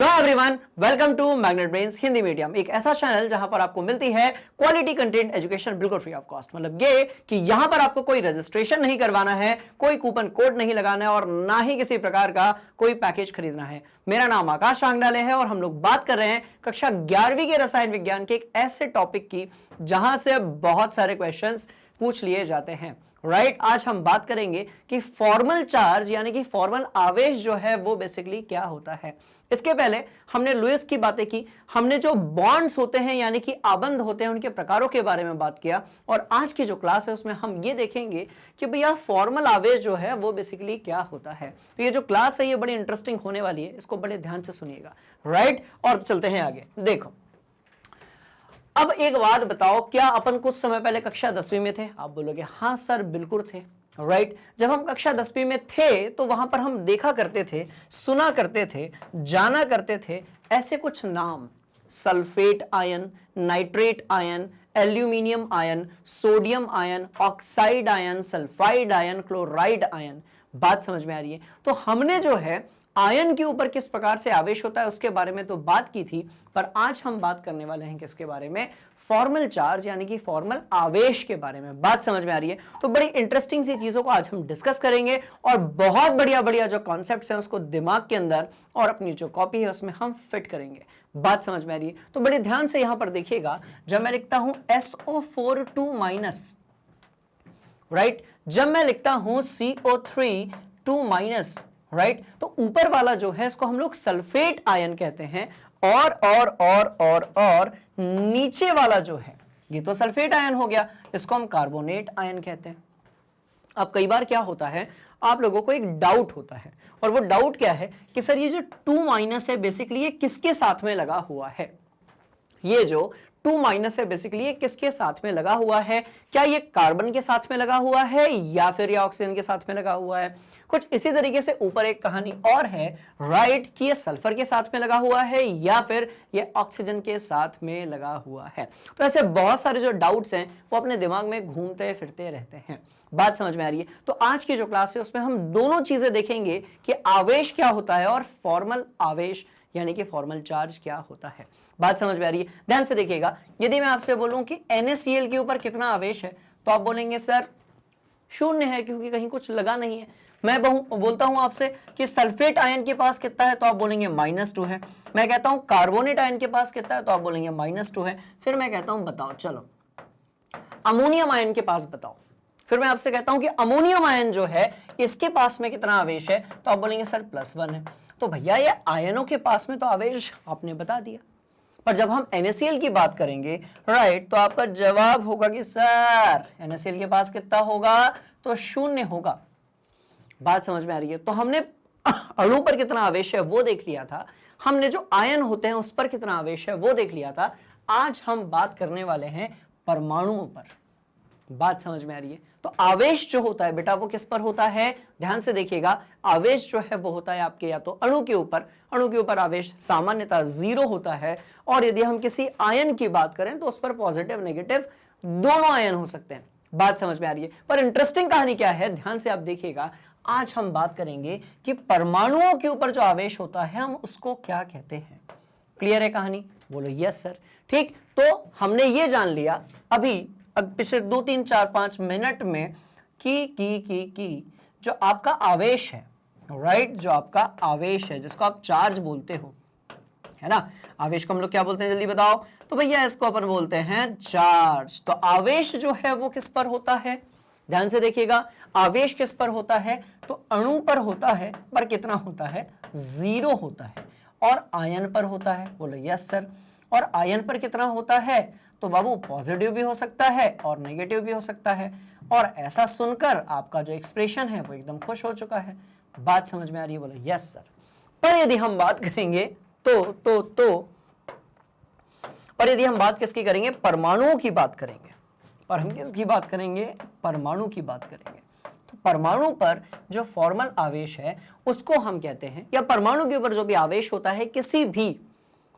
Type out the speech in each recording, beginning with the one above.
Hello everyone, welcome to magnet brains Hindi medium, एक ऐसा channel जहां पर आपको मिलती है क्वालिटी कंटेंट एजुकेशन बिल्कुल फ्री ऑफ कॉस्ट। मतलब ये कि यहां पर आपको कोई रजिस्ट्रेशन नहीं करवाना है, कोई कूपन कोड नहीं लगाना है और ना ही किसी प्रकार का कोई पैकेज खरीदना है। मेरा नाम आकाश वांगडाले है और हम लोग बात कर रहे हैं कक्षा 11वीं के रसायन विज्ञान के एक ऐसे टॉपिक की जहां से बहुत सारे क्वेश्चंस पूछ लिए जाते हैं। राइट, आज हम बात करेंगे कि फॉर्मल चार्ज यानी कि फॉर्मल आवेश जो है वो बेसिकली क्या होता है। इसके पहले हमने लुईस की बातें की, हमने जो बॉन्ड्स होते हैं यानी कि आबंध होते हैं उनके प्रकारों के बारे में बात किया और आज की जो क्लास है उसमें हम ये देखेंगे कि भैया फॉर्मल आवेश जो है वो बेसिकली क्या होता है। तो ये जो क्लास है ये बड़ी इंटरेस्टिंग होने वाली है, इसको बड़े ध्यान से सुनिएगा। राइट, और चलते हैं आगे। देखो, अब एक बात बताओ, क्या अपन कुछ समय पहले कक्षा 10वीं में थे? आप बोलोगे हाँ सर बिल्कुल थे। राइट, जब हम कक्षा 10वीं में थे तो वहां पर हम देखा करते थे, सुना करते थे, जाना करते थे ऐसे कुछ नाम: sulphate ion, nitrate ion, aluminium ion, sodium ion, oxide ion, sulphide ion, chloride ion. बात समझ में आ रही है? तो हमने जो है आयन के ऊपर किस प्रकार से आवेश होता है उसके बारे में तो बात की थी, पर आज हम बात करने वाले हैं किसके बारे में? फॉर्मल चार्ज यानी कि फॉर्मल आवेश के बारे में। बात समझ में आ रही है? तो बड़ी इंटरेस्टिंग सी चीजों को आज हम डिस्कस करेंगे और बहुत बढ़िया बढ़िया जो कॉन्सेप्ट्स हैं उसको दिमाग के अंदर और अपनी जो कॉपी है उसमें हम फिट करेंगे। बात समझ में आ रही है? तो बड़े ध्यान से यहां पर देखिएगा, जब मैं लिखता हूं SO4 2 माइनस, राइट, जब मैं लिखता हूं CO3 2 माइनस, राइट, तो ऊपर वाला जो है इसको हम लोग सल्फेट आयन कहते हैं और नीचे वाला जो है ये तो सल्फेट आयन हो गया, इसको हम कार्बोनेट आयन कहते हैं। अब कई बार क्या होता है, आप लोगों को एक डाउट होता है और वो डाउट क्या है कि सर ये जो 2 माइनस है बेसिकली ये किसके साथ में लगा हुआ है? ये जो 2 माइनस है बेसिकली ये किसके साथ में लगा हुआ है? क्या ये कार्बन के साथ में लगा हुआ है या फिर ये ऑक्सीजन के साथ में लगा हुआ है? कुछ इसी तरीके से ऊपर एक कहानी और है, राइट, कि ये सल्फर के साथ में लगा हुआ है या फिर ये ऑक्सीजन के साथ में लगा हुआ है। तो ऐसे बहुत सारे जो डाउट्स हैं वो अपने दिमाग में घूमते फिरते रहते हैं। बात समझ में आ रही है? तो आज की जो क्लास है उसमें हम दोनों चीजें देखेंगे कि आवेश क्या होता है और फॉर्मल आवेश यानी कि फॉर्मल चार्ज क्या होता है। बात समझ में आ रही है? ध्यान से देखिएगा, यदि मैं आपसे बोलूं कि NaCl के ऊपर कितना आवेश है तो आप बोलेंगे सर 0 है क्योंकि कहीं कुछ लगा नहीं है। मैं बोलता हूं आपसे कि सल्फेट आयन के पास कितना है तो आप बोलेंगे -2 है। मैं कहता हूं कार्बोनेट आयन के पास कितना है तो आप बोलेंगे -2 है। फिर मैं कहता हूं बताओ चलो अमोनियम आयन के पास बताओ। फिर मैं आपसे कहता हूं कि अमोनियम आयन जो है इसके पास में कितना आवेश है तो आप बोलेंगे सर +1 है। तो भैया ये आयनों के पास में तो आवेश आपने बता दिया, पर जब हम NaCl की बात करेंगे, राइट, तो आपका जवाब होगा कि सर NaCl के पास कितना होगा तो 0 होगा। बात समझ में आ रही है? तो हमने अणु पर कितना आवेश है वो देख लिया था, हमने जो आयन होते हैं उस पर कितना आवेश है वो देख लिया था। आज हम बात करने वाले हैं परमाणुओं पर। बात समझ में आ रही है? तो आवेश जो होता है बेटा वो किस पर होता है? ध्यान से देखिएगा, आवेश जो है वो होता है आपके या तो अणु के ऊपर आवेश सामान्यतः 0 होता है और यदि हम किसी आयन की बात करें तो उस पर पॉजिटिव नेगेटिव दोनों आयन हो सकते हैं। बात समझ में आ रही है? पर इंटरेस्टिंग कहानी क्या है, ध्यान से आप देखिएगा, आज हम बात करेंगे कि परमाणुओं के ऊपर जो आवेश होता है हम उसको क्या कहते हैं। क्लियर है कहानी? बोलो यस सर। ठीक, तो हमने ये जान लिया अभी पिछले 2 3 4 5 मिनट में कि जो आपका आवेश है, राइट, जो आपका आवेश है जिसको आप चार्ज बोलते हो, है ना, आवेश को हम लोग क्या बोलते हैं जल्दी बताओ? तो भैया इसको अपन बोलते हैं चार्ज। तो आवेश जो है वो किस पर होता है? ध्यान से देखिएगा, आवेश किस पर होता है तो अणु पर होता है, पर कितना होता है? 0 होता है। और आयन पर होता है? बोलो यस सर। और आयन पर कितना होता है तो बाबू पॉजिटिव भी हो सकता है और नेगेटिव भी हो सकता है। और ऐसा सुनकर आपका जो एक्सप्रेशन है वो एकदम खुश हो चुका है। बात समझ में आ रही है? बोलो यस सर। पर यदि हम बात करेंगे पर यदि हम बात किसकी करेंगे? परमाणुओं की बात करेंगे। और हम किसकी बात करेंगे? परमाणु की बात करेंगे। तो परमाणु पर जो फॉर्मल आवेश है उसको हम कहते हैं, या परमाणु के ऊपर जो भी आवेश होता है किसी भी,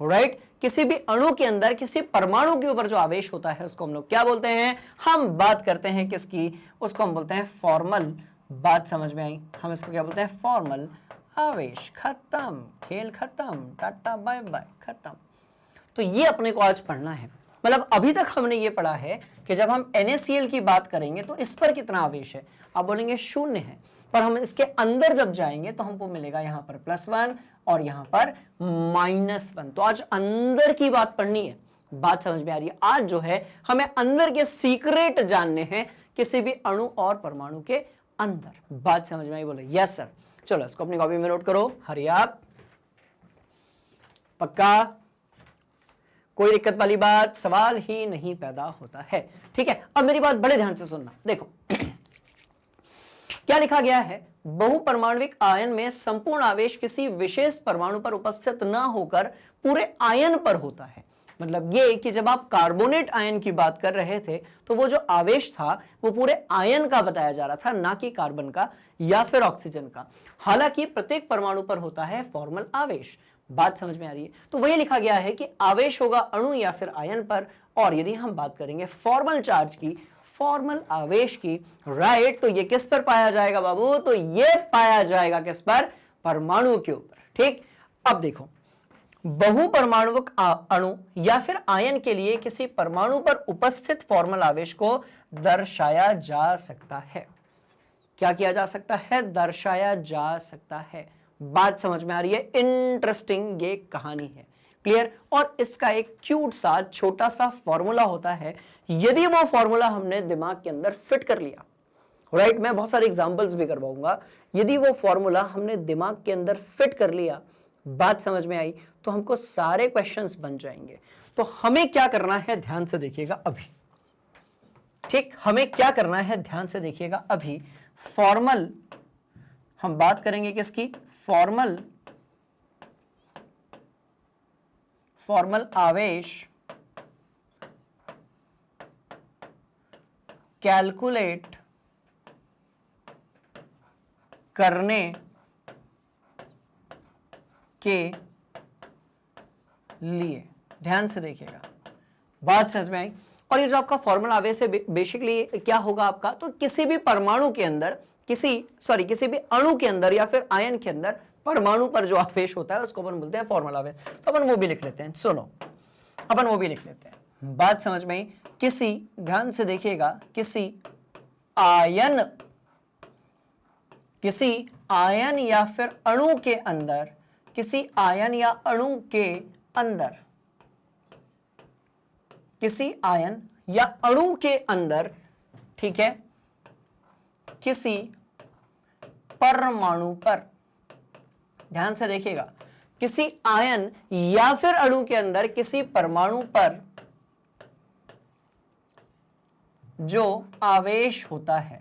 राइट, किसी भी अणु के अंदर किसी परमाणु के ऊपर जो आवेश होता है उसको हम लोग क्या बोलते हैं? हम बात करते हैं किसकी? उसको हम बोलते हैं फॉर्मल। बात समझ में आई? हम इसको क्या बोलते हैं? फॉर्मल आवेश, खत्म, खेल खत्म, टाटा बाय बाय, खत्म। तो ये अपने को आज पढ़ना है। मतलब अभी तक हमने ये पढ़ा है कि जब हम NaCl की बात करेंगे तो इस पर कितना आवेश है, आप बोलेंगे 0 है, पर हम इसके अंदर जब जाएंगे तो हमको मिलेगा यहां पर +1 और यहां पर -1। तो आज अंदर की बात पढ़नी है। बात समझ में आ रही है? आज जो है हमें अंदर के सीक्रेट जानने हैं किसी भी अणु और परमाणु के अंदर। बात समझ में आई? बोले यस सर। चलो इसको अपनी कॉपी में नोट करो, हरी आप, पक्का, कोई दिक्कत वाली बात, सवाल ही नहीं पैदा होता है। ठीक है, अब मेरी बात बड़े ध्यान से सुनना। देखो क्या लिखा गया है, बहुपरमाणविक आयन में संपूर्ण आवेश किसी विशेष परमाणु पर उपस्थित न होकर पूरे आयन पर होता है। मतलब ये कि जब आप कार्बोनेट आयन की बात कर रहे थे तो वो जो आवेश था वो पूरे आयन का बताया जा रहा था, ना कि कार्बन का या फिर ऑक्सीजन का। हालांकि प्रत्येक परमाणु पर होता है फॉर्मल आवेश। बात समझ में आ रही है? तो वही लिखा गया है कि आवेश होगा अणु या फिर आयन पर, और यदि हम बात करेंगे फॉर्मल चार्ज की, फॉर्मल आवेश की, राइट, तो ये किस पर पाया जाएगा बाबू? तो ये पाया जाएगा किस पर? परमाणु के ऊपर। ठीक, अब देखो, बहुपरमाणुक अणु या फिर आयन के लिए किसी परमाणु पर उपस्थित फॉर्मल आवेश को दर्शाया जा सकता है। क्या किया जा सकता है? दर्शाया जा सकता है। बात समझ में आ रही है? इंटरेस्टिंग ये कहानी है, क्लियर। और इसका एक क्यूट सा छोटा सा फॉर्मूला होता है, यदि वो फॉर्मूला हमने दिमाग के अंदर फिट कर लिया, राइट, मैं बहुत सारे एग्जांपल्स भी करवाऊंगा, यदि वो फॉर्मूला हमने दिमाग के अंदर फिट कर लिया, बात समझ में आई, तो हमको सारे क्वेश्चंस बन जाएंगे। तो हमें क्या करना है, ध्यान से देखिएगा अभी। ठीक, हमें क्या करना है, ध्यान से देखिएगा अभी। फॉर्मल, हम बात करेंगे किसकी? फॉर्मल आवेश कैलकुलेट करने के लिए, ध्यान से देखिएगा, बात समझ में आई। और ये जो आपका फॉर्मल आवेश है बेसिकली क्या होगा आपका? तो किसी भी परमाणु के अंदर, किसी भी अणु के अंदर या फिर आयन के अंदर परमाणु पर जो आवेश होता है उसको अपन बोलते हैं फॉर्मल आवेश। तो अपन वो भी लिख लेते हैं, सुनो, अपन वो भी लिख लेते हैं। बात समझ में आई? किसी, ध्यान से देखिएगा, किसी आयन या फिर अणु के अंदर, किसी आयन या अणु के अंदर, किसी आयन या अणु के अंदर, ठीक है, किसी परमाणु पर, ध्यान से देखिएगा, किसी आयन या फिर अणु के अंदर किसी परमाणु पर जो आवेश होता है,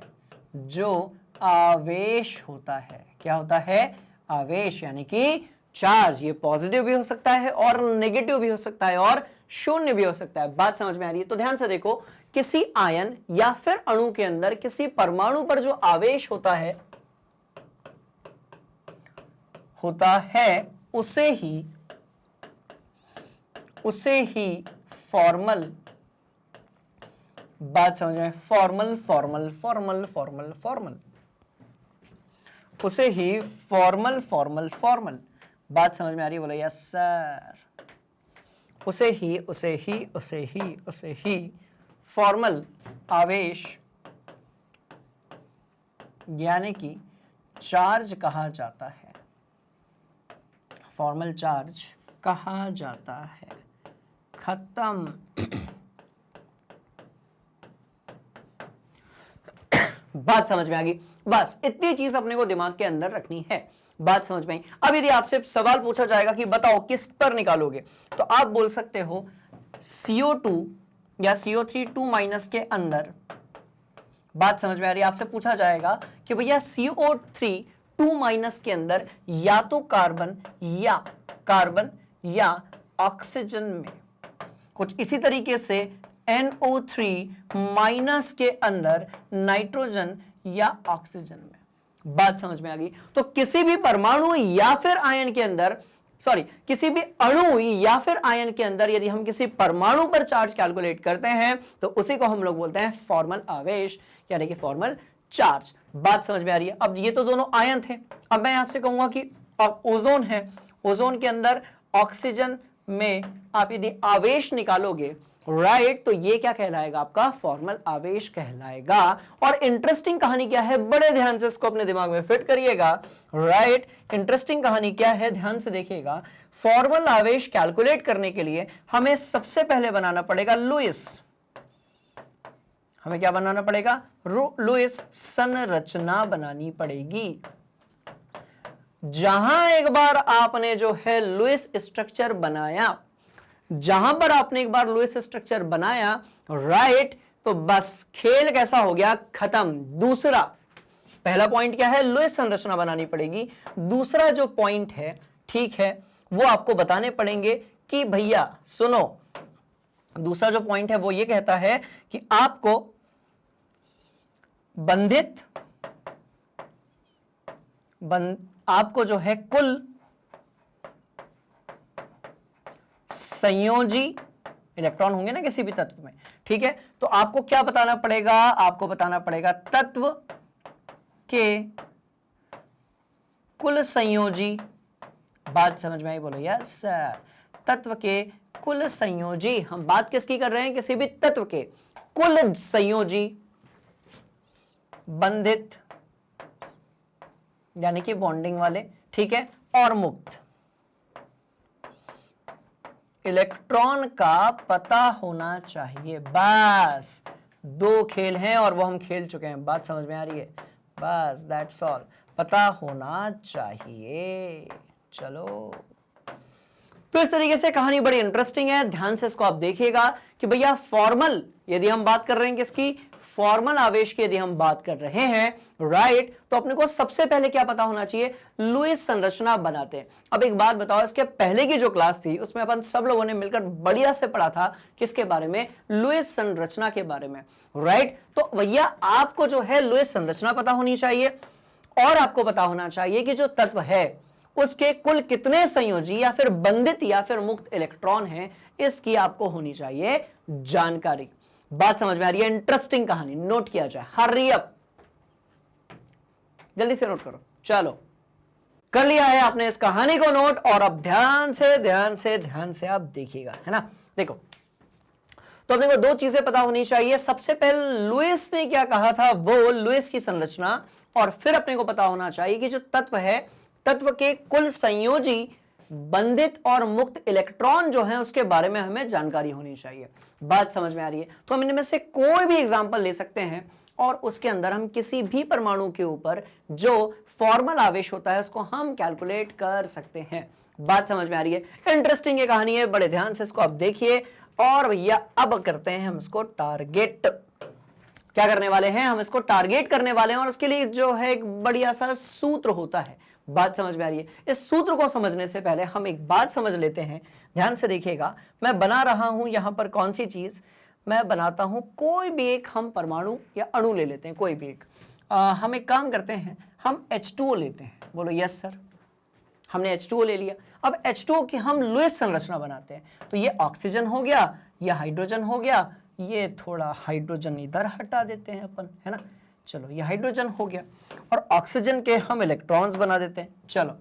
जो आवेश होता है, क्या होता है? आवेश, यानी कि चार्ज। ये पॉजिटिव भी हो सकता है और नेगेटिव भी हो सकता है और शून्य भी हो सकता है। बात समझ में आ रही है? तो ध्यान से देखो, किसी आयन या फिर अणु के अंदर किसी परमाणु पर जो आवेश होता है उसे ही फॉर्मल, बात समझ में? फॉर्मल, उसे ही फॉर्मल, बात समझ में आ रही है? बोलो यस सर। उसे ही फॉर्मल आवेश यानी कि चार्ज कहा जाता है, फॉर्मल चार्ज कहा जाता है। खत्म। बात समझ में आ गई? बस इतनी चीज अपने को दिमाग के अंदर रखनी है। बात समझ में आई? अब यदि आपसे सवाल पूछा जाएगा कि बताओ किस पर निकालोगे, तो आप बोल सकते हो CO2 या CO3 2- के अंदर। बात समझ में आ रही है? आपसे पूछा जाएगा कि भैया CO3 2- के अंदर या तो कार्बन या ऑक्सीजन में, कुछ इसी तरीके से NO3- के अंदर नाइट्रोजन या ऑक्सीजन में। बात समझ में आ गई? तो किसी भी परमाणु या फिर आयन के अंदर, किसी भी अणु या फिर आयन के अंदर यदि हम किसी परमाणु पर चार्ज कैलकुलेट करते हैं तो उसी को हम लोग बोलते हैं फॉर्मल आवेश, यानी कि फॉर्मल चार्ज। बात समझ में आ रही है? अब ये तो दोनों आयन थे। अब मैं आपसे कहूंगा कि अब ओजोन है, ओजोन के अंदर ऑक्सीजन में आप यदि आवेश निकालोगे, राइट, तो ये क्या कहलाएगा, आपका फॉर्मल आवेश कहलाएगा। और इंटरेस्टिंग कहानी क्या है, बड़े ध्यान से इसको अपने दिमाग में फिट करिएगा, राइट। इंटरेस्टिंग कहानी क्या है, ध्यान से देखिएगा। फॉर्मल आवेश कैलकुलेट करने के लिए हमें सबसे पहले बनाना पड़ेगा लुईस, हमें क्या बनाना पड़ेगा, लुईस संरचना बनानी पड़ेगी। जहां एक बार आपने जो है लुईस स्ट्रक्चर बनाया, जहां पर आपने एक बार लुईस स्ट्रक्चर बनाया, राइट, तो बस खेल कैसा हो गया, खत्म। दूसरा, पहला पॉइंट क्या है, लुईस संरचना बनानी पड़ेगी। दूसरा जो पॉइंट है, ठीक है, वो आपको बताने पड़ेंगे कि भैया सुनो, दूसरा जो पॉइंट है वो ये कहता है कि आपको आपको जो है कुल संयोजी इलेक्ट्रॉन होंगे ना किसी भी तत्व में, ठीक है, तो आपको क्या बताना पड़ेगा, आपको बताना पड़ेगा तत्व के कुल संयोजी, बात समझ में आई, बोलो यस। तत्व के कुल संयोजी, हम बात किसकी कर रहे हैं, किसी भी तत्व के कुल संयोजी बंधित यानी कि बॉन्डिंग वाले, ठीक है, और मुक्त इलेक्ट्रॉन का पता होना चाहिए। बस दो खेल हैं और वो हम खेल चुके हैं, बात समझ में आ रही है, बस दैट्स ऑल, पता होना चाहिए। चलो, तो इस तरीके से कहानी बड़ी इंटरेस्टिंग है, ध्यान से इसको आप देखिएगा कि भैया फॉर्मल, यदि हम बात कर रहे हैं किसकी, फॉर्मल आवेश की यदि हम बात कर रहे हैं, राइट, तो अपने को सबसे पहले क्या पता होना चाहिए, लुईस संरचना बनाते हैं। अब एक बात बताओ, इसके पहले की जो क्लास थी उसमें अपन सब लोगों ने मिलकर बढ़िया से पढ़ा था किसके बारे में, लुईस संरचना के बारे में, राइट। तो भैया आपको जो है लुईस संरचना पता होनी चाहिए और आपको पता होना चाहिए कि जो तत्व है उसके कुल कितने संयोजी या फिर बंधित या फिर मुक्त इलेक्ट्रॉन हैं, इसकी आपको होनी चाहिए जानकारी। बात समझ में आ रही है, इंटरेस्टिंग कहानी, नोट किया जाए, हरी अप, जल्दी से नोट करो। चलो, कर लिया है आपने इस कहानी को नोट, और अब ध्यान से आप देखिएगा, है ना। देखो, तो अपने को दो चीजें पता होनी चाहिए। सबसे पहले लुईस ने क्या कहा था, वो लुईस की संरचना, और फिर अपने को पता होना चाहिए कि जो तत्व है, तत्व के कुल संयोजी बंधित और मुक्त इलेक्ट्रॉन जो हैं उसके बारे में हमें जानकारी होनी चाहिए। बात समझ में आ रही है। तो हम इनमें से कोई भी एग्जांपल ले सकते हैं और उसके अंदर हम किसी भी परमाणु के ऊपर जो फॉर्मल आवेश होता है उसको हम कैलकुलेट कर सकते हैं। बात समझ में आ रही है, इंटरेस्टिंग ये कहानी है, बड़े ध्यान से इसको आप देखिए। और भैया अब करते हैं हम इसको टारगेट। क्या करने वाले हैं, हम इसको टारगेट करने वाले हैं, और उसके लिए जो है एक बढ़िया सा सूत्र होता है। बात समझ में आ रही है। इस सूत्र को समझने से पहले हम एक बात समझ लेते हैं, ध्यान से देखिएगा। मैं बना रहा हूं यहां पर कौन सी चीज, मैं बनाता हूं कोई भी एक, हम परमाणु या अणु ले लेते हैं कोई भी एक। हम एक काम करते हैं, हम H2O लेते हैं। बोलो यस सर, हमने H2O ले लिया। अब H2O की हम लुईस संरचना बनाते हैं। तो ये ऑक्सीजन हो गया, ये हाइड्रोजन हो गया, ये थोड़ा हाइड्रोजन इधर हटा देते हैं अपन, है ना। चलो, ये हाइड्रोजन हो गया, और ऑक्सीजन के हम इलेक्ट्रॉन्स बना देते हैं। चलो,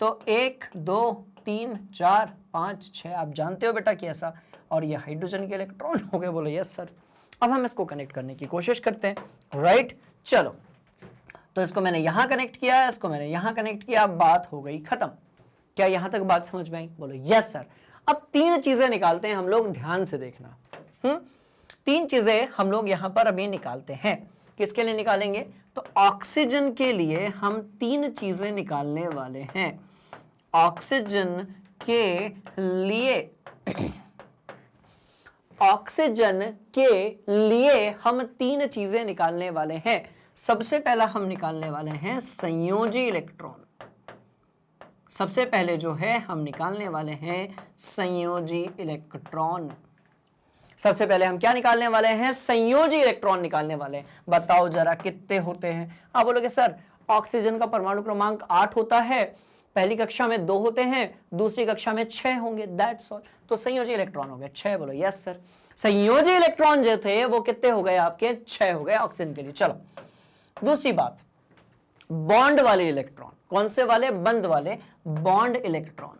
तो 1 2 3 4 5 6, आप जानते हो बेटा कि ऐसा, और ये हाइड्रोजन के इलेक्ट्रॉन हो गए। बोलो यस सर। अब हम इसको कनेक्ट करने की कोशिश करते हैं, राइट। चलो, तो इसको मैंने यहां कनेक्ट किया, इसको मैंने यहां कनेक्ट किया, बात हो गई खत्म। क्या यहां तक बात समझ में आई? बोलो यस सर। अब 3 चीजें निकालते हैं हम लोग, ध्यान से देखना। 3 चीजें हम लोग यहां पर अभी निकालते हैं। किसके लिए निकालेंगे? तो ऑक्सीजन के लिए हम 3 चीजें निकालने वाले हैं। ऑक्सीजन के लिए हम 3 चीजें निकालने वाले हैं। सबसे पहला हम निकालने वाले हैं संयोजी इलेक्ट्रॉन। सबसे पहले जो है हम निकालने वाले हैं संयोजी इलेक्ट्रॉन। सबसे पहले हम क्या निकालने वाले हैं? संयोजी इलेक्ट्रॉन निकालने वाले हैं। बताओ जरा कितने होते हैं? आप बोलोगे सर ऑक्सीजन का परमाणु क्रमांक 8 होता है, पहली कक्षा में 2 होते हैं, दूसरी कक्षा में 6 होंगे, दैट्स ऑल। तो संयोजी इलेक्ट्रॉन हो गए 6। बोलो यस सर। संयोजी इलेक्ट्रॉन जो थे वो कितने हो गए आपके? 6 हो गए ऑक्सीजन के लिए। चलो, दूसरी बात, बॉन्ड वाले इलेक्ट्रॉन कौन से वाले? बंद वाले बॉन्ड इलेक्ट्रॉन,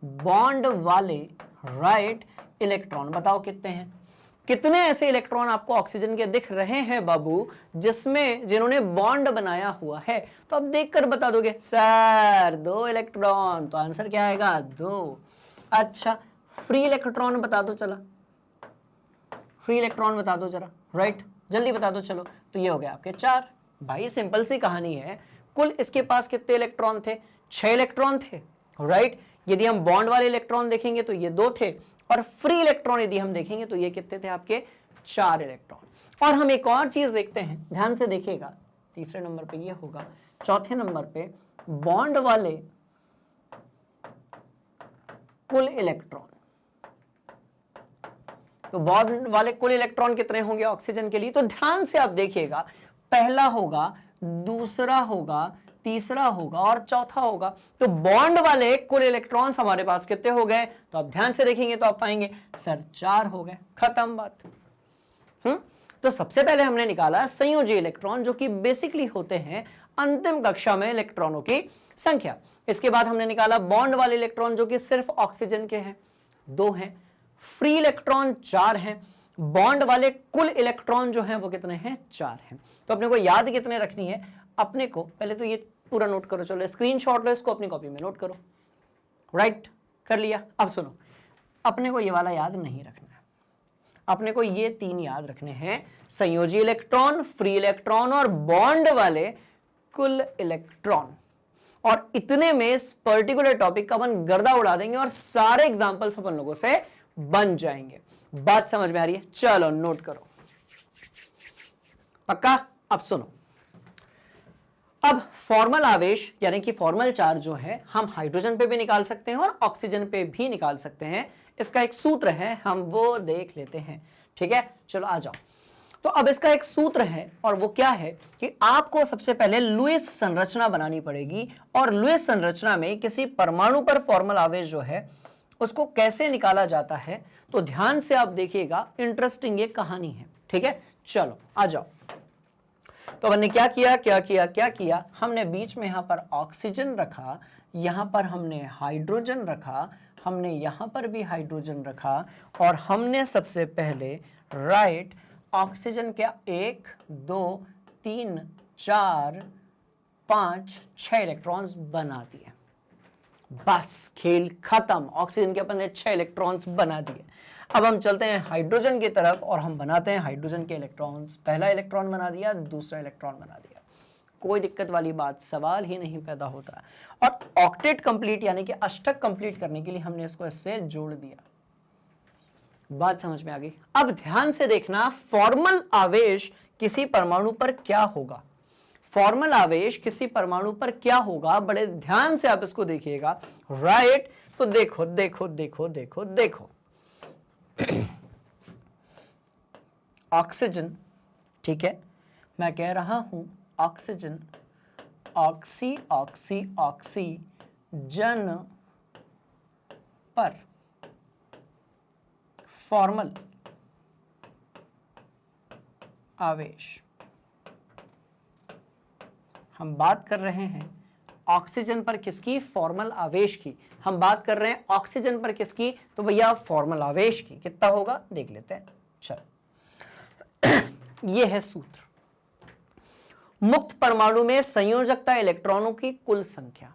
बॉन्ड वाले राइट इलेक्ट्रॉन। बताओ कितने हैं? कितने ऐसे इलेक्ट्रॉन आपको ऑक्सीजन के दिख रहे हैं बाबू जिन्होंने बॉन्ड बनाया हुआ है? तो अब देखकर बता दोगे सर 2 इलेक्ट्रॉन, तो आंसर क्या आएगा? 2। अच्छा, फ्री इलेक्ट्रॉन बता दो, चला फ्री इलेक्ट्रॉन बता दो जरा, राइट जल्दी बता दो। चलो, तो ये हो गया आपके 4। भाई सिंपल सी कहानी है। कुल इसके पास कितने इलेक्ट्रॉन थे? 6 इलेक्ट्रॉन थे, राइट। यदि हम बॉन्ड वाले इलेक्ट्रॉन देखेंगे तो ये 2 थे, और फ्री इलेक्ट्रॉन यदि हम देखेंगे तो ये कितने थे? आपके 4 इलेक्ट्रॉन। और हम एक और चीज देखते हैं, ध्यान से देखिएगा, तीसरे नंबर पे ये होगा, चौथे नंबर पे बॉन्ड वाले कुल इलेक्ट्रॉन। तो बॉन्ड वाले कुल इलेक्ट्रॉन कितने होंगे ऑक्सीजन के लिए? तो ध्यान से आप देखिएगा, पहला होगा, दूसरा होगा, तीसरा होगा और चौथा होगा। तो बॉन्ड वाले कुल इलेक्ट्रॉन्स हमारे पास कितने हो गए? तो आप ध्यान से देखेंगे तो आप पाएंगे सर 4 हो गए, खत्म बात। तो सबसे पहले हमने निकाला संयोजी इलेक्ट्रॉन, जो कि बेसिकली होते हैं अंतिम कक्षा में इलेक्ट्रॉनों की संख्या। इसके बाद हमने निकाला बॉन्ड वाले इलेक्ट्रॉन, जो कि सिर्फ ऑक्सीजन के हैं, 2 हैं। फ्री इलेक्ट्रॉन 4 हैं। बॉन्ड वाले कुल इलेक्ट्रॉन जो हैं वो कितने हैं? 4 हैं। तो अपने को याद कितने रखनी है? अपने को पहले तो ये पूरा नोट करो, चलो स्क्रीनशॉट लो, इसको अपनी कॉपी में नोट करो, राइट कर लिया। अब सुनो, अपने को ये वाला याद नहीं रखना है, अपने को ये 3 याद रखने हैं, संयोजी इलेक्ट्रॉन, फ्री इलेक्ट्रॉन और बॉन्ड वाले कुल इलेक्ट्रॉन। और इतने में इस पर्टिकुलर टॉपिक का अपन गर्दा उड़ा देंगे और सारे एग्जाम्पल्स अपन लोगों से बन जाएंगे। बात समझ में आ रही है? चलो नोट करो, पक्का? अब सुनो, अब फॉर्मल आवेश यानी कि फॉर्मल चार्ज जो है हम हाइड्रोजन पे भी निकाल सकते हैं और ऑक्सीजन पे भी निकाल सकते हैं। इसका एक सूत्र है, हम वो देख लेते हैं, ठीक है? चलो आ जाओ। तो अब इसका एक सूत्र है, और वो क्या है कि आपको सबसे पहले लुईस संरचना बनानी पड़ेगी, और लुईस संरचना में किसी परमाणु पर फॉर्मल आवेश जो है उसको कैसे निकाला जाता है, तो ध्यान से आप देखिएगा, इंटरेस्टिंग ये कहानी है, ठीक है? चलो आ जाओ। तो हमने क्या किया, हमने बीच में यहां पर ऑक्सीजन रखा, यहां पर हमने हाइड्रोजन रखा, हमने यहां पर भी हाइड्रोजन रखा, और हमने सबसे पहले राइट ऑक्सीजन क्या 1 2 3 4 5 6 इलेक्ट्रॉन्स बना दिए। बस खेल खत्म, ऑक्सीजन के अपन ने 6 इलेक्ट्रॉन्स बना दिए। अब हम चलते हैं हाइड्रोजन की तरफ और हम बनाते हैं हाइड्रोजन के इलेक्ट्रॉन्स। पहला इलेक्ट्रॉन बना दिया, दूसरा इलेक्ट्रॉन बना दिया, कोई दिक्कत वाली बात, सवाल ही नहीं पैदा होता। और ऑक्टेट कंप्लीट यानी कि अष्टक कंप्लीट करने के लिए हमने इसको इससे जोड़ दिया। बात समझ में आ गई? अब ध्यान से देखना, फॉर्मल आवेश किसी परमाणु पर क्या होगा, फॉर्मल आवेश किसी परमाणु पर क्या होगा, बड़े ध्यान से आप इसको देखिएगा, राइट? तो देखो देखो देखो देखो देखो, ऑक्सीजन, ठीक है, मैं कह रहा हूं ऑक्सीजन, ऑक्सी ऑक्सी ऑक्सीजन पर फॉर्मल आवेश, हम बात कर रहे हैं ऑक्सीजन पर किसकी? फॉर्मल आवेश की। हम बात कर रहे हैं ऑक्सीजन पर किसकी? तो भैया फॉर्मल आवेश की। कितना होगा देख लेते हैं, चलो ये है सूत्र। मुक्त परमाणु में संयोजकता इलेक्ट्रॉनों की कुल संख्या,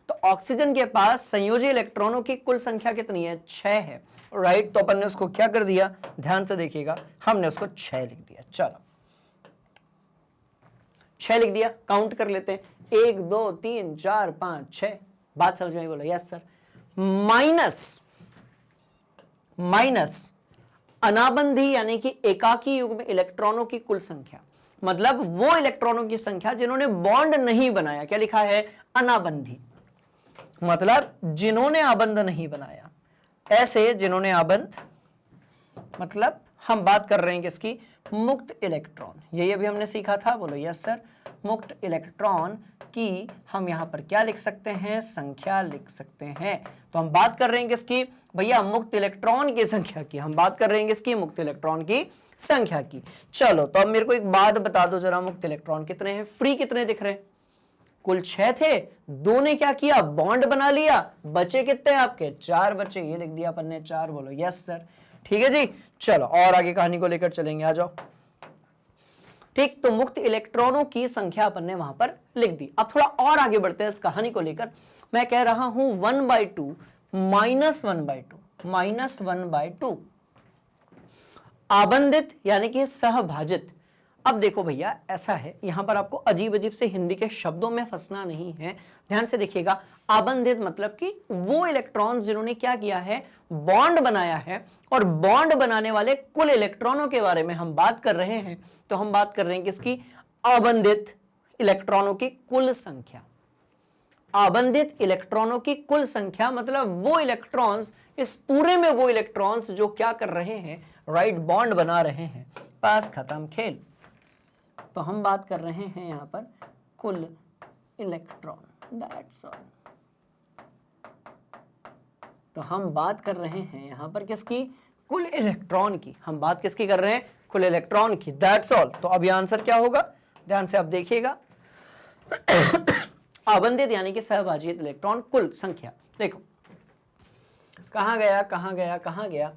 तो ऑक्सीजन के पास संयोजी इलेक्ट्रॉनों की कुल संख्या कितनी है? 6 है, राइट? तो अपन ने उसको क्या कर दिया, ध्यान से देखिएगा, हमने उसको 6 लिख दिया। चलो 6 लिख दिया, काउंट कर लेते हैं, 1 2 3 4 5 6। बात समझ में आई? बोलो यस सर। माइनस अनाबंधी यानी कि एकाकी युग्म इलेक्ट्रॉनों की कुल संख्या, मतलब वो इलेक्ट्रॉनों की संख्या जिन्होंने बॉन्ड नहीं बनाया। क्या लिखा है? अनाबंधी, मतलब जिन्होंने आबंध नहीं बनाया। ऐसे जिन्होंने आबंध, मतलब हम बात कर रहे हैं किसकी? मुक्त इलेक्ट्रॉन। यही अभी हमने सीखा था, बोलो यस सर। मुक्त इलेक्ट्रॉन की हम यहां पर क्या लिख सकते हैं? संख्या लिख सकते हैं। तो हम बात कर रहे हैं किसकी? भैया मुक्त इलेक्ट्रॉन की संख्या की। हम बात कर रहे हैं किसकी? मुक्त इलेक्ट्रॉन की संख्या की। चलो तो अब मेरे को एक बात बता दो जरा, मुक्त इलेक्ट्रॉन कितने हैं? फ्री कितने दिख रहे हैं? कुल 6 थे, 2 ने क्या किया, बॉन्ड बना लिया, बचे कितने आपके, 4 बचे, ये लिख दिया अपन ने 4, बोलो यस सर। ठीक है जी, चलो और आगे कहानी को लेकर चलेंगे, आ जाओ। ठीक, तो मुक्त इलेक्ट्रॉनों की संख्या अपन ने वहां पर लिख दी। अब थोड़ा और आगे बढ़ते हैं इस कहानी को लेकर। मैं कह रहा हूं 1/2 -1/2 आबंधित यानी कि सहभाजित। अब देखो भैया ऐसा है, यहां पर आपको अजीब अजीब से हिंदी के शब्दों में फंसना नहीं है, ध्यान से देखिएगा। आबंधित मतलब कि वो इलेक्ट्रॉन जिन्होंने क्या किया है, बॉन्ड बनाया है, और बॉन्ड बनाने वाले कुल इलेक्ट्रॉनों के बारे में हम बात कर रहे हैं। तो हम बात कर रहे हैं किसकी, आबंधित इलेक्ट्रॉनों की कुल संख्या। आबंधित इलेक्ट्रॉनों की कुल संख्या मतलब वो इलेक्ट्रॉन्स, इस पूरे में वो इलेक्ट्रॉन्स जो क्या कर रहे हैं, राइट, बॉन्ड बना रहे हैं। पास खत्म खेल। तो हम बात कर रहे हैं यहां पर कुल इलेक्ट्रॉन, दैट्स ऑल। तो हम बात कर रहे हैं यहां पर किसकी, कुल इलेक्ट्रॉन की। हम बात किसकी कर रहे हैं, कुल इलेक्ट्रॉन की, दैट्स ऑल। तो अब ये आंसर क्या होगा, ध्यान से आप देखिएगा। आबंधित यानी कि सहभाजित इलेक्ट्रॉन कुल संख्या। देखो कहां गया कहां गया कहां गया,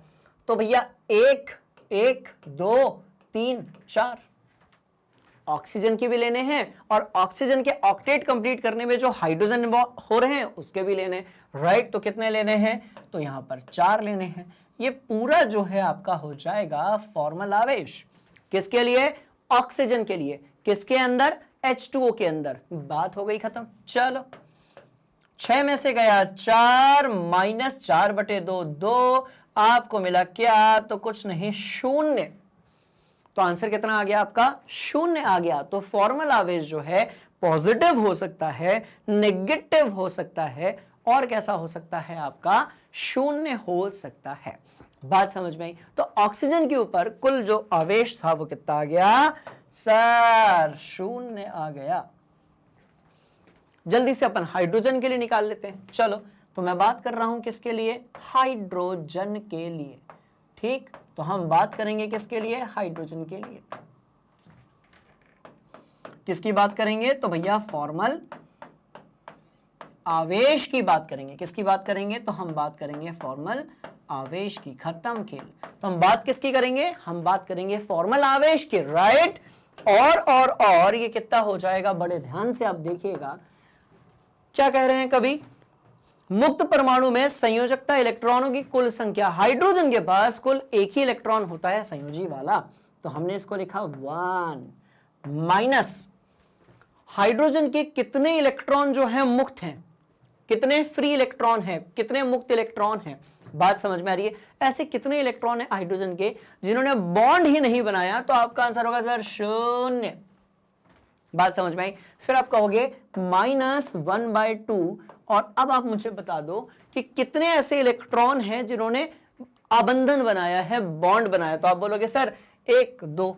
तो भैया 1 1 2 3 4 ऑक्सीजन की भी लेने हैं, और ऑक्सीजन के ऑक्टेट कंप्लीट करने में जो हाइड्रोजन हो रहे हैं उसके भी लेने, राइट। तो कितने लेने हैं, तो यहां पर 4 लेने हैं। ये पूरा जो है आपका हो जाएगा फॉर्मल आवेश, किसके लिए, ऑक्सीजन के लिए, किसके अंदर, H2O के अंदर। बात हो गई खत्म। चलो 6 में से गया 4 -4/2, 2 आपको मिला क्या, तो कुछ नहीं, 0। तो आंसर कितना आ गया आपका, 0 आ गया। तो फॉर्मल आवेश जो है पॉजिटिव हो सकता है, नेगेटिव हो सकता है, और कैसा हो सकता है आपका, 0 हो सकता है। बात समझ में आई। तो ऑक्सीजन के ऊपर कुल जो आवेश था वो कितना आ गया सर, 0 आ गया। जल्दी से अपन हाइड्रोजन के लिए निकाल लेते हैं। चलो, तो मैं बात कर रहा हूं किसके लिए, हाइड्रोजन के लिए। ठीक, तो हम बात करेंगे किसके लिए, हाइड्रोजन के लिए। किसकी बात करेंगे, तो भैया फॉर्मल आवेश की बात करेंगे। किसकी बात करेंगे, तो हम बात करेंगे फॉर्मल आवेश की। खत्म खेल। तो हम बात किसकी करेंगे, हम बात करेंगे फॉर्मल आवेश की, राइट। और ये कितना हो जाएगा, बड़े ध्यान से आप देखिएगा। क्या कह रहे हैं कभी, मुक्त परमाणु में संयोजकता इलेक्ट्रॉनों की कुल संख्या। हाइड्रोजन के पास कुल एक ही इलेक्ट्रॉन होता है संयोजी वाला, तो हमने इसको लिखा 1 माइनस हाइड्रोजन के कितने इलेक्ट्रॉन जो हैं मुक्त हैं, कितने फ्री इलेक्ट्रॉन हैं, कितने मुक्त इलेक्ट्रॉन हैं। बात समझ में आ रही है। ऐसे कितने इलेक्ट्रॉन हैं हाइड्रोजन के जिन्होंने बॉन्ड ही नहीं बनाया, तो आपका आंसर होगा सर 0। बात समझ में आई। फिर आप कहोगे -1/2, और अब आप मुझे बता दो कि कितने ऐसे इलेक्ट्रॉन हैं जिन्होंने आबंधन बनाया है, बॉन्ड बनाया। तो आप बोलोगे सर 1 2।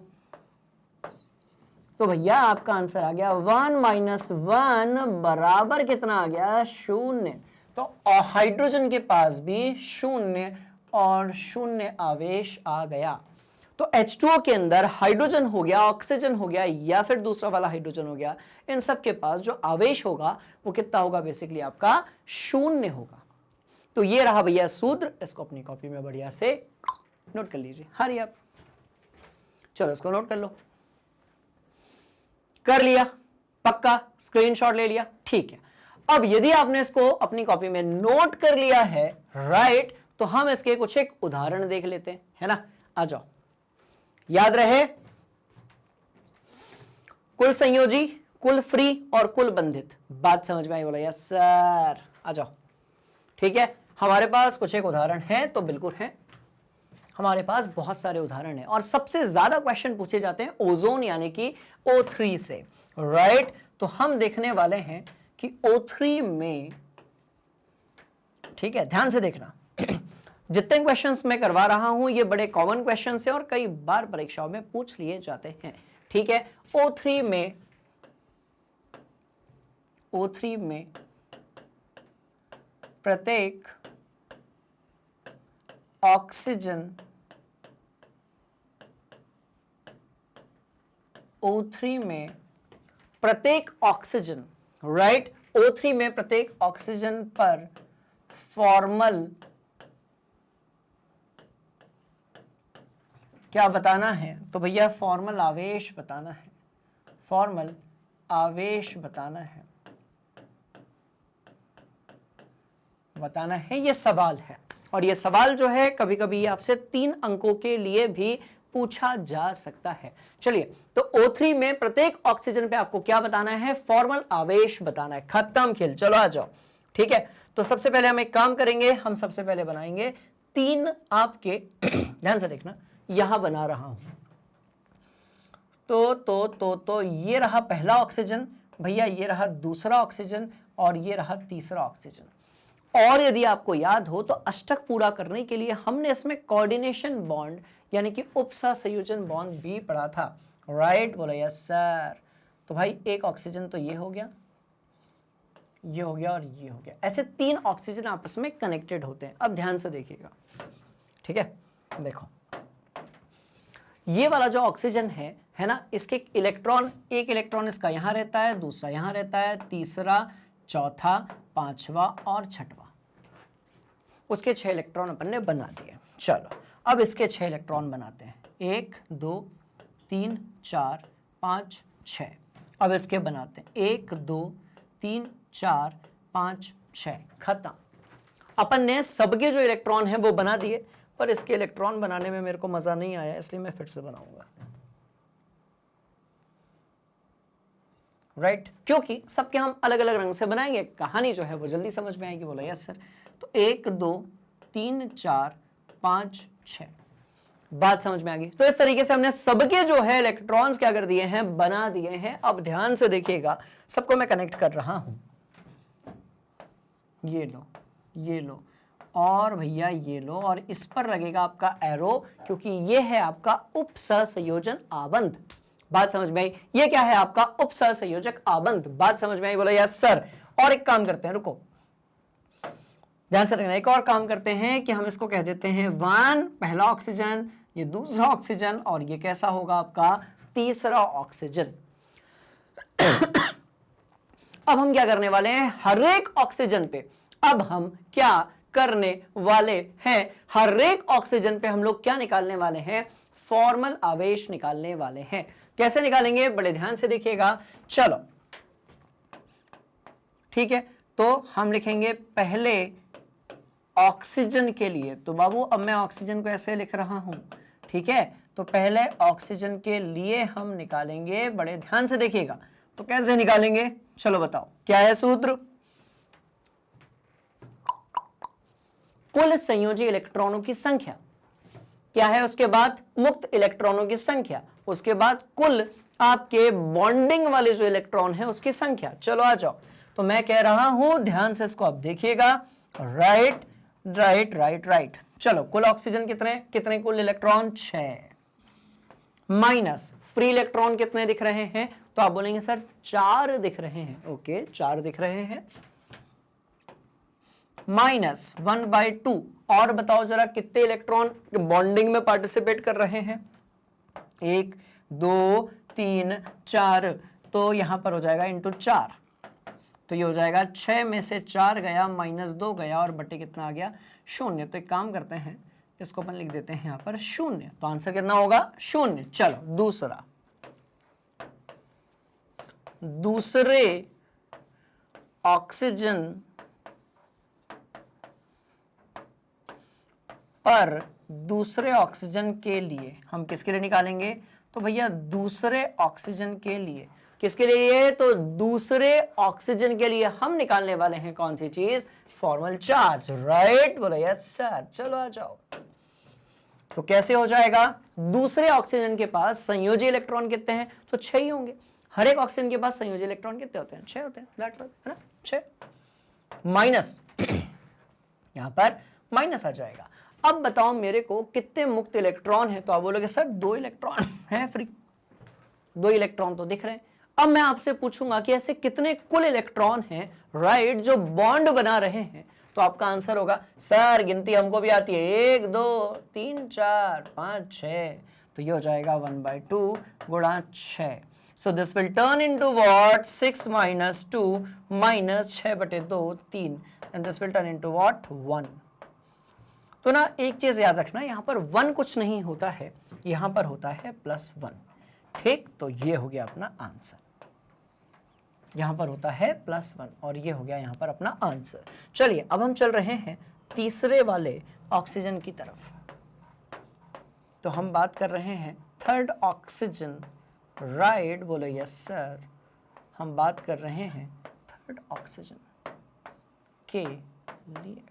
तो भैया आपका आंसर आ गया 1 - 1 बराबर कितना आ गया, 0। तो हाइड्रोजन के पास भी 0 और 0 आवेश आ गया। तो H2O के अंदर हाइड्रोजन हो गया, ऑक्सीजन हो गया, या फिर दूसरा वाला हाइड्रोजन हो गया, इन सब के पास जो आवेश होगा वो कितना होगा, बेसिकली आपका 0 होगा। तो ये रहा भैया सूत्र, इसको अपनी कॉपी में बढ़िया से नोट कर लीजिए। हरी आप, चलो इसको नोट कर लो। कर लिया, पक्का स्क्रीनशॉट ले लिया, ठीक है। अब यदि आपने इसको अपनी कॉपी में नोट कर लिया है, राइट, तो हम इसके कुछ एक उदाहरण देख लेते हैं, है ना। आ जाओ, याद रहे कुल संयोजी, कुल फ्री और कुल बंधित। बात समझ में आई, बोला यस सर। आ जाओ, ठीक है। हमारे पास कुछ एक उदाहरण है, तो बिल्कुल है, हमारे पास बहुत सारे उदाहरण हैं, और सबसे ज्यादा क्वेश्चन पूछे जाते हैं ओजोन यानी कि O3 से, राइट। तो हम देखने वाले हैं कि O3 में, ठीक है, ध्यान से देखना। जितने क्वेश्चंस मैं करवा रहा हूं ये बड़े कॉमन क्वेश्चंस हैं और कई बार परीक्षाओं में पूछ लिए जाते हैं, ठीक है। O3 में प्रत्येक ऑक्सीजन O3 में प्रत्येक ऑक्सीजन राइट। O3 में प्रत्येक ऑक्सीजन पर फॉर्मल क्या बताना है? तो भैया फॉर्मल आवेश बताना है, फॉर्मल आवेश बताना है, बताना है। ये सवाल है, और ये सवाल जो है कभी कभी आपसे 3 अंकों के लिए भी पूछा जा सकता है। चलिए, तो O3 में प्रत्येक ऑक्सीजन पे आपको क्या बताना है? फॉर्मल आवेश बताना है। खत्म खेल, चलो आ जाओ। ठीक है, तो सबसे पहले हम एक काम करेंगे, हम सबसे पहले बनाएंगे 3 आपके ध्यान से देखना, यहां बना रहा हूं। तो ये रहा पहला ऑक्सीजन भैया, ये रहा दूसरा ऑक्सीजन, और ये रहा तीसरा ऑक्सीजन। और यदि आपको याद हो तो अष्टक पूरा करने के लिए हमने इसमें कोऑर्डिनेशन बॉन्ड यानी कि उपसहसंयोजन बॉन्ड भी पढ़ा था। राइट, बोलो यस सर। तो भाई एक ऑक्सीजन तो ये हो गया, ये हो गया और ये हो गया। ऐसे 3 ऑक्सीजन आपस में कनेक्टेड होते हैं। अब ध्यान से देखिएगा, ठीक है। देखो ये वाला जो ऑक्सीजन है ना, इसके इलेक्ट्रॉन, एक इलेक्ट्रॉन इसका यहां रहता है, दूसरा यहां रहता है, तीसरा, चौथा, पांचवा और छठवां। उसके 6 इलेक्ट्रॉन अपन ने बना दिए। चलो अब इसके 6 इलेक्ट्रॉन बनाते हैं, 1 2 3 4 5 6। अब इसके बनाते हैं 1 2 3 4 5 6। खत्म। अपन ने सबके जो इलेक्ट्रॉन हैं वो बना दिए, पर इसके इलेक्ट्रॉन बनाने में मेरे को मजा नहीं आया, इसलिए मैं फिर से बनाऊंगा। राइट, क्योंकि सबके हम अलग अलग रंग से बनाएंगे, कहानी जो है वो जल्दी समझ में आएगी। बोला यस सर। तो 1 2 3 4 5 6, बात समझ में आ गई। तो इस तरीके से हमने सबके जो है इलेक्ट्रॉन्स क्या कर दिए हैं, बना दिए हैं। अब ध्यान से देखिएगा, सबको मैं कनेक्ट कर रहा हूं। ये लो, ये लो, और भैया ये लो, और इस पर लगेगा आपका एरो, क्योंकि ये है आपका उपसहसंयोजन आबंध। बात समझ में आई? ये क्या है आपका उपसहसंयोजक आबंध। बात समझ में आई? बोला यस सर। और एक काम करते हैं, रुको ध्यान से रखना, एक और काम करते हैं कि हम इसको कह देते हैं 1 पहला ऑक्सीजन, ये दूसरा ऑक्सीजन, और ये कैसा होगा आपका तीसरा ऑक्सीजन। अब हम क्या करने वाले हैं, हर एक ऑक्सीजन पे अब हम क्या करने वाले हैं, हर एक ऑक्सीजन पे हम लोग क्या निकालने वाले हैं, फॉर्मल आवेश निकालने वाले हैं। कैसे निकालेंगे, बड़े ध्यान से देखिएगा। चलो ठीक है, तो हम लिखेंगे पहले ऑक्सीजन के लिए। तो बाबू अब मैं ऑक्सीजन को ऐसे लिख रहा हूं, ठीक है। तो पहले ऑक्सीजन के लिए हम निकालेंगे, बड़े ध्यान से देखिएगा। तो कैसे निकालेंगे, चलो बताओ क्या है सूत्र। कुल संयोजी इलेक्ट्रॉनों की संख्या क्या है, उसके बाद मुक्त इलेक्ट्रॉनों की संख्या, उसके बाद कुल आपके बॉन्डिंग वाले जो इलेक्ट्रॉन है उसकी संख्या। चलो आ जाओ। तो मैं कह रहा हूं, ध्यान से इसको आप देखिएगा। Right right right right. चलो कुल ऑक्सीजन कितने, कितने कुल इलेक्ट्रॉन 6, माइनस फ्री इलेक्ट्रॉन कितने दिख रहे हैं, तो आप बोलेंगे सर 4 दिख रहे हैं। ओके 4 दिख रहे हैं, माइनस 1/2। और बताओ जरा कितने इलेक्ट्रॉन बॉन्डिंग में पार्टिसिपेट कर रहे हैं, 1 2 3 4। तो यहां पर हो जाएगा इंटू 4, तो ये हो जाएगा 6 में से 4 गया, -2 गया, और बटे कितना आ गया, 0। तो एक काम करते हैं, इसको अपन लिख देते हैं यहां पर 0। तो आंसर कितना होगा, 0। चलो दूसरा, दूसरे ऑक्सीजन पर दूसरे ऑक्सीजन के लिए हम किसके लिए निकालेंगे, तो भैया दूसरे ऑक्सीजन के लिए, किसके लिए, तो दूसरे ऑक्सीजन के लिए हम निकालने वाले हैं कौन सी चीज, फॉर्मल चार्ज। राइट, बोलो यस सर। चलो आ जाओ। तो कैसे हो जाएगा, दूसरे ऑक्सीजन के पास संयोजी इलेक्ट्रॉन कितने हैं, तो 6 ही होंगे। हर एक ऑक्सीजन के पास संयोजी इलेक्ट्रॉन कितने होते हैं, 6 होते हैं। है ना, 6 माइनस, यहां पर माइनस आ जाएगा। अब बताओ मेरे को कितने मुक्त इलेक्ट्रॉन है, तो आप बोलोगे सर 2 इलेक्ट्रॉन है फ्री, 2 इलेक्ट्रॉन तो दिख रहे हैं। अब मैं आपसे पूछूंगा कि ऐसे कितने कुल इलेक्ट्रॉन हैं, राइट, जो बॉन्ड बना रहे हैं। तो आपका आंसर होगा सर गिनती हमको भी आती है, 1 2 3 4 5 6। तो ये हो जाएगा 1/2 गुणा 6। So this will turn into what 6 minus 2 minus 6/2 3 and this will turn into what 1। तो ना एक चीज याद रखना, यहां पर 1 कुछ नहीं होता है, यहां पर होता है +1। ठीक, तो ये हो गया अपना आंसर, यहां पर होता है +1 और ये हो गया यहां पर अपना आंसर। चलिए अब हम चल रहे हैं तीसरे वाले ऑक्सीजन की तरफ। तो हम बात कर रहे हैं थर्ड ऑक्सीजन, राइट, बोलो यस सर। हम बात कर रहे हैं थर्ड ऑक्सीजन के लिए।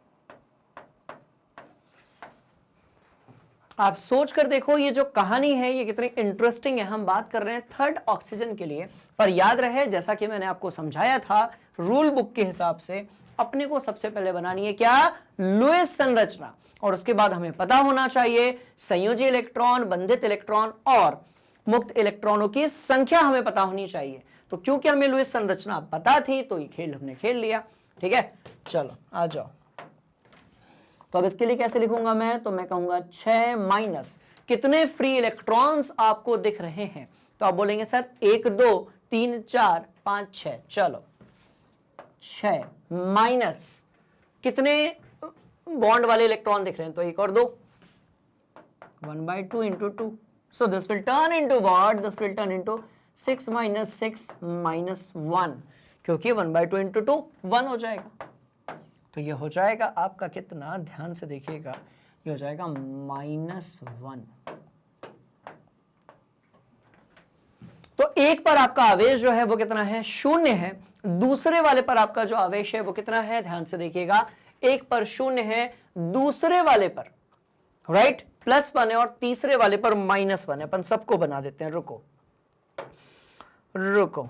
आप सोच कर देखो ये जो कहानी है ये कितनी इंटरेस्टिंग है। हम बात कर रहे हैं थर्ड ऑक्सीजन के लिए, पर याद रहे जैसा कि मैंने आपको समझाया था रूल बुक के हिसाब से अपने को सबसे पहले बनानी है क्या, लुईस संरचना, और उसके बाद हमें पता होना चाहिए संयोजी इलेक्ट्रॉन, बंधित इलेक्ट्रॉन और मुक्त इलेक्ट्रॉनों की संख्या हमें पता होनी चाहिए। तो क्योंकि हमें लुईस संरचना पता थी तो ये खेल हमने खेल लिया। ठीक है, चलो आ जाओ। तो अब इसके लिए कैसे लिखूंगा मैं, तो मैं कहूंगा 6 माइनस कितने फ्री इलेक्ट्रॉन्स आपको दिख रहे हैं, तो आप बोलेंगे सर 1 2 3 4 5 6। चलो 6 माइनस कितने बॉन्ड वाले इलेक्ट्रॉन दिख रहे हैं, तो एक और 2, 1/2 into 2। So this will turn into what, this will turn into 6 minus 6 minus 1, क्योंकि 1/2 इंटू 2 1 हो जाएगा। तो ये हो जाएगा आपका कितना, ध्यान से देखिएगा, ये हो जाएगा -1। तो एक पर आपका आवेश जो है वो कितना है, 0 है। दूसरे वाले पर आपका जो आवेश है वो कितना है, ध्यान से देखिएगा, एक पर 0 है, दूसरे वाले पर राइट +1 है और तीसरे वाले पर -1 है। अपन सबको बना देते हैं, रुको रुको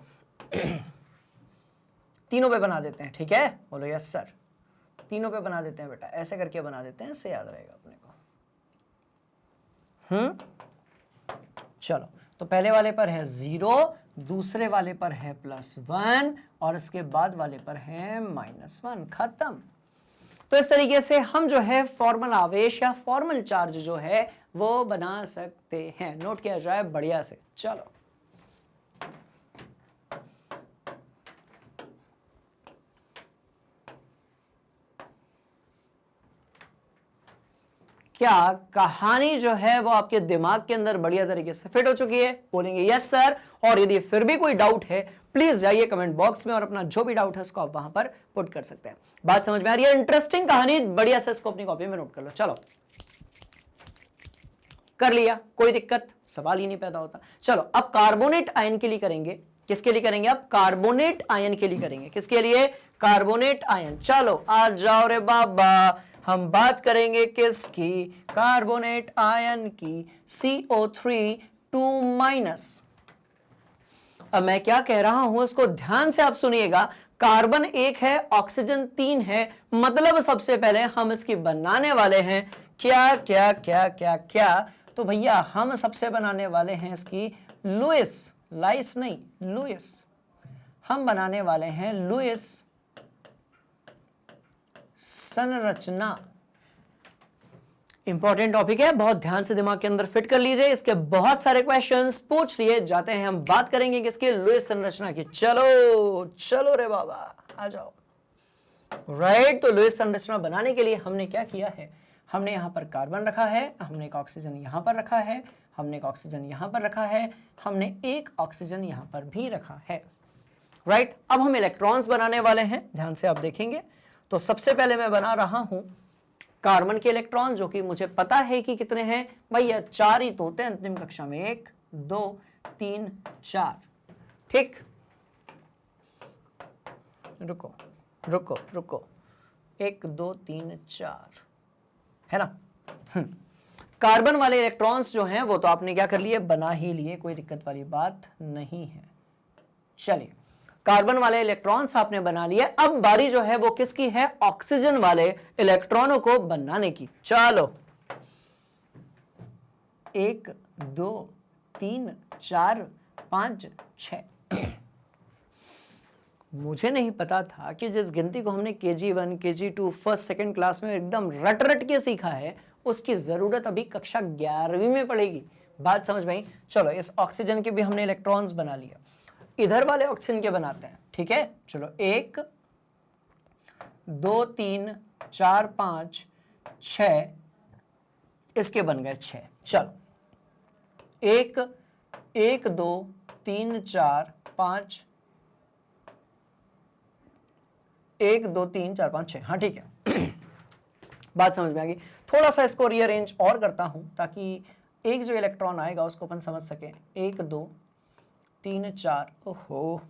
तीनों पे बना देते हैं। ठीक है, बोलो यस सर, तीनों पे बना देते हैं बेटा, ऐसे करके बना देते हैं, इससे याद रहेगा अपने को। चलो, तो पहले वाले पर है 0, दूसरे वाले पर है +1 और इसके बाद वाले पर है -1। खत्म। तो इस तरीके से हम जो है फॉर्मल आवेश या फॉर्मल चार्ज जो है वो बना सकते हैं। नोट किया जाए बढ़िया से। चलो क्या कहानी जो है वो आपके दिमाग के अंदर बढ़िया तरीके से फिट हो चुकी है, बोलेंगे यस सर। और यदि फिर भी कोई डाउट है प्लीज जाइए कमेंट बॉक्स में और अपना जो भी डाउट है उसको आप वहां पर पुट कर सकते हैं। बात समझ में आ रही है, इंटरेस्टिंग कहानी, बढ़िया से इसको अपनी कॉपी में नोट कर लो। चलो कर लिया, कोई दिक्कत, सवाल ही नहीं पैदा होता। चलो अब कार्बोनेट आयन के लिए करेंगे। किसके लिए करेंगे, अब कार्बोनेट आयन के लिए करेंगे। किसके लिए, कार्बोनेट आयन। चलो आ जाओ रे बाबा, हम बात करेंगे किसकी, कार्बोनेट आयन की, CO3 2-। अब मैं क्या कह रहा हूं उसको ध्यान से आप सुनिएगा। कार्बन 1 है, ऑक्सीजन 3 है, मतलब सबसे पहले हम इसकी बनाने वाले हैं क्या क्या क्या क्या क्या, तो भैया हम सबसे बनाने वाले हैं इसकी लुईस, लाइस नहीं लुईस, हम बनाने वाले हैं लुईस संरचना। इंपॉर्टेंट टॉपिक है, बहुत ध्यान से दिमाग के अंदर फिट कर लीजिए, इसके बहुत सारे क्वेश्चंस पूछ लिए जाते हैं। हम बात करेंगे किसके, लुईस संरचना की। चलो चलो रे बाबा आ जाओ। राइट, तो लुईस संरचना बनाने के लिए हमने क्या किया है, हमने यहां पर कार्बन रखा है, हमने एक ऑक्सीजन यहां पर रखा है, हमने एक ऑक्सीजन यहां पर रखा है, हमने एक ऑक्सीजन यहां पर भी रखा है। राइट, अब हम इलेक्ट्रॉन्स बनाने वाले हैं, ध्यान से आप देखेंगे। तो सबसे पहले मैं बना रहा हूं कार्बन के इलेक्ट्रॉन, जो कि मुझे पता है कि कितने हैं भैया, 4 ही तो होते हैं अंतिम कक्षा में, 1 2 3 4। ठीक, रुको रुको रुको, 1 2 3 4 है ना। कार्बन वाले इलेक्ट्रॉन्स जो हैं वो तो आपने क्या कर लिए, बना ही लिए, कोई दिक्कत वाली बात नहीं है। चलिए, कार्बन वाले इलेक्ट्रॉन्स आपने बना लिए, अब बारी जो है वो किसकी है, ऑक्सीजन वाले इलेक्ट्रॉनों को बनाने की। चलो 1 2 3 4 5 6। मुझे नहीं पता था कि जिस गिनती को हमने KG1 KG2 first second class में एकदम रट रट के सीखा है, उसकी जरूरत अभी कक्षा 11वीं में पड़ेगी। बात समझ में आई? चलो इस ऑक्सीजन के भी हमने इलेक्ट्रॉन्स बना लिया, इधर वाले ऑक्सीजन के बनाते हैं, ठीक है। चलो 1 2 3 4 5 6, इसके बन गए 6। चलो 1 1 2 3 4 5, 1 2 3 4 5 6, हाँ ठीक है। बात समझ में आ गई। थोड़ा सा इसको रीअरेंज और करता हूं ताकि एक जो इलेक्ट्रॉन आएगा उसको अपन समझ सके। 1 2 3 4, ओहो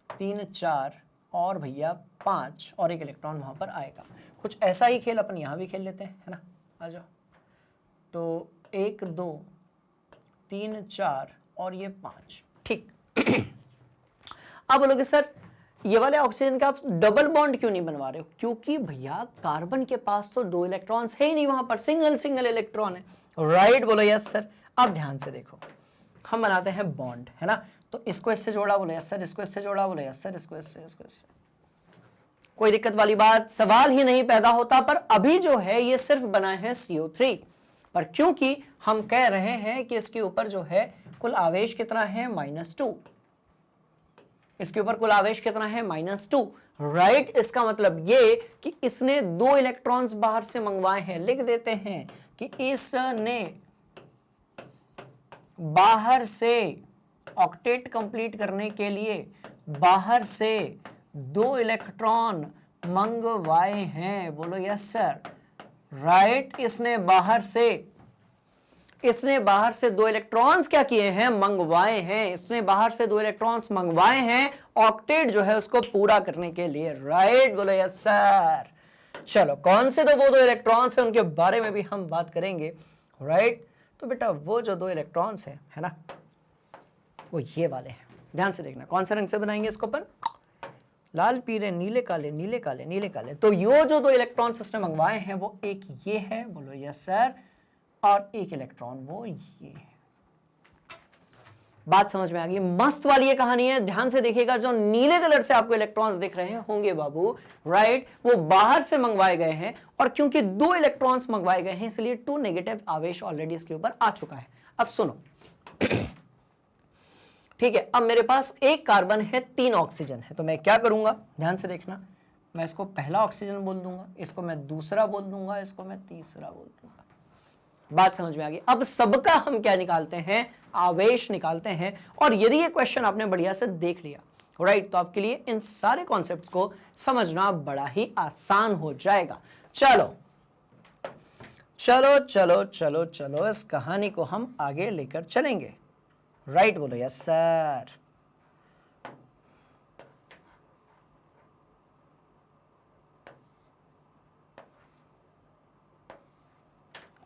3 4 और भैया 5 और एक इलेक्ट्रॉन वहां पर आएगा। कुछ ऐसा ही खेल अपन यहां भी खेल लेते हैं, है ना, आ जाओ। तो 1 2 3 4 और ये 5, ठीक। अब बोलोगे सर ये वाले ऑक्सीजन का आप डबल बॉन्ड क्यों नहीं बनवा रहे हो? क्योंकि भैया कार्बन के पास तो 2 इलेक्ट्रॉन्स है ही नहीं, वहां पर सिंगल सिंगल इलेक्ट्रॉन है, राइट? बोलो यस सर। अब ध्यान से देखो, हम बनाते हैं बॉन्ड, है ना, तो इसको इससे जोड़ा, बोलो यस सर, इसको इससे जोड़ा, बोलो यस सर, इसको इससे, इसको इससे, कोई दिक्कत वाली बात, सवाल ही नहीं पैदा होता। पर अभी जो है ये सिर्फ बना है CO3, पर क्योंकि हम कह रहे हैं कि इसके ऊपर जो है कुल आवेश कितना है, -2, इसके ऊपर कुल आवेश कितना है, -2, राइट? इसका मतलब ये कि इसने 2 इलेक्ट्रॉन्स बाहर से मंगवाए हैं। लिख देते हैं कि इसने बाहर से ऑक्टेट कंप्लीट करने के लिए बाहर से 2 इलेक्ट्रॉन मंगवाए हैं, बोलो यस सर, राइट? इसने बाहर से 2 इलेक्ट्रॉन्स क्या किए हैं, मंगवाए हैं। इसने बाहर से 2 इलेक्ट्रॉन्स मंगवाए हैं ऑक्टेट जो है उसको पूरा करने के लिए, राइट? बोलो यस सर। चलो कौन से वो 2 इलेक्ट्रॉन्स हैं उनके बारे में भी हम बात करेंगे, राइट? तो बेटा वो जो 2 इलेक्ट्रॉन्स है ना, वो ये वाले हैं। ध्यान से देखना, कौन से रंग से बनाएंगे इसको अपन, लाल पीले नीले काले, नीले काले, नीले काले। तो ये जो 2 इलेक्ट्रॉन्स इसने मंगवाए हैं वो एक ये है, बोलो यस सर, और एक इलेक्ट्रॉन वो ये है। बात समझ में आ गई? मस्त वाली ये कहानी है। ध्यान से देखिएगा, जो नीले कलर से आपको इलेक्ट्रॉन्स दिख रहे होंगे बाबू, राइट, वो बाहर से मंगवाए गए हैं, और क्योंकि 2 इलेक्ट्रॉन्स मंगवाए गए हैं इसलिए 2 नेगेटिव आवेश ऑलरेडी इसके ऊपर आ चुका है। अब सुनो, ठीक है, अब मेरे पास 1 कार्बन है, 3 ऑक्सीजन है, तो मैं क्या करूंगा, ध्यान से देखना, मैं इसको पहला ऑक्सीजन बोल दूंगा, इसको मैं दूसरा बोल दूंगा, इसको मैं तीसरा बोल दूंगा। बात समझ में आ गई? अब सबका हम क्या निकालते हैं, आवेश निकालते हैं। और यदि ये क्वेश्चन आपने बढ़िया से देख लिया, राइट, तो आपके लिए इन सारे कॉन्सेप्ट्स को समझना बड़ा ही आसान हो जाएगा। चलो चलो चलो चलो चलो, इस कहानी को हम आगे लेकर चलेंगे, राइट? बोलो यस सर।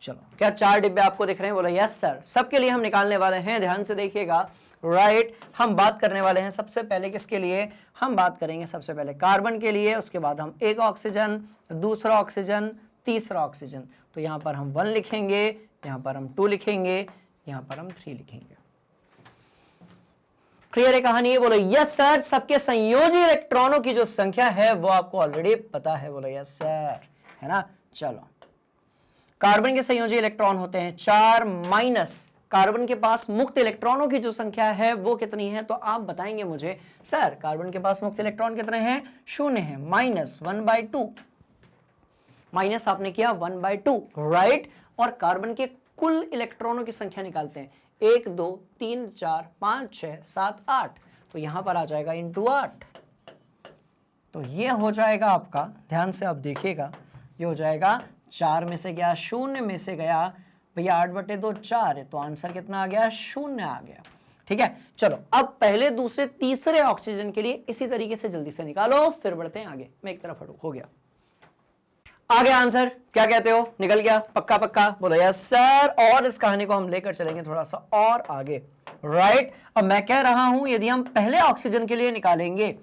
चलो, क्या 4 डिब्बे आपको दिख रहे हैं? बोलो यस सर। सबके लिए हम निकालने वाले हैं, ध्यान से देखिएगा, राइट? हम बात करने वाले हैं सबसे पहले किसके लिए, हम बात करेंगे सबसे पहले कार्बन के लिए, उसके बाद हम 1 ऑक्सीजन, दूसरा ऑक्सीजन, तीसरा ऑक्सीजन। तो यहां पर हम 1 लिखेंगे, यहां पर हम 2 लिखेंगे, यहां पर हम 3 लिखेंगे। क्लियर है कहानी है? बोलो यस सर। सबके संयोजी इलेक्ट्रॉनों की जो संख्या है वो आपको ऑलरेडी पता है, बोलो यस सर, है ना? चलो, कार्बन के संयोजी इलेक्ट्रॉन होते हैं 4, माइनस कार्बन के पास मुक्त इलेक्ट्रॉनों की जो संख्या है वो कितनी है, तो आप बताएंगे मुझे, सर कार्बन के पास मुक्त इलेक्ट्रॉन कितने हैं, 0 है, -1/2, माइनस आपने किया 1/2, राइट? और कार्बन के कुल इलेक्ट्रॉनों की संख्या निकालते हैं, 1 2 3 4 5 6 7 8, तो यहां पर आ जाएगा × 8, तो ये हो जाएगा आपका, ध्यान से आप देखिएगा, ये हो जाएगा 4 में से गया 0 में से गया भैया 8/2 4 है, तो आंसर कितना आ गया, 0 आ गया। ठीक है, चलो अब पहले दूसरे तीसरे ऑक्सीजन के लिए इसी तरीके से जल्दी से निकालो, फिर बढ़ते हैं आगे। मैं एक तरफ हटू, हो गया, आ गया आंसर, क्या कहते हो, निकल गया, पक्का पक्का, बोलो यस सर। और इस कहानी को हम लेकर चलेंगे थोड़ा सा और आगे, राइट? अब मैं कह रहा हूं यदि हम पहले ऑक्सीजन के लिए निकालेंगे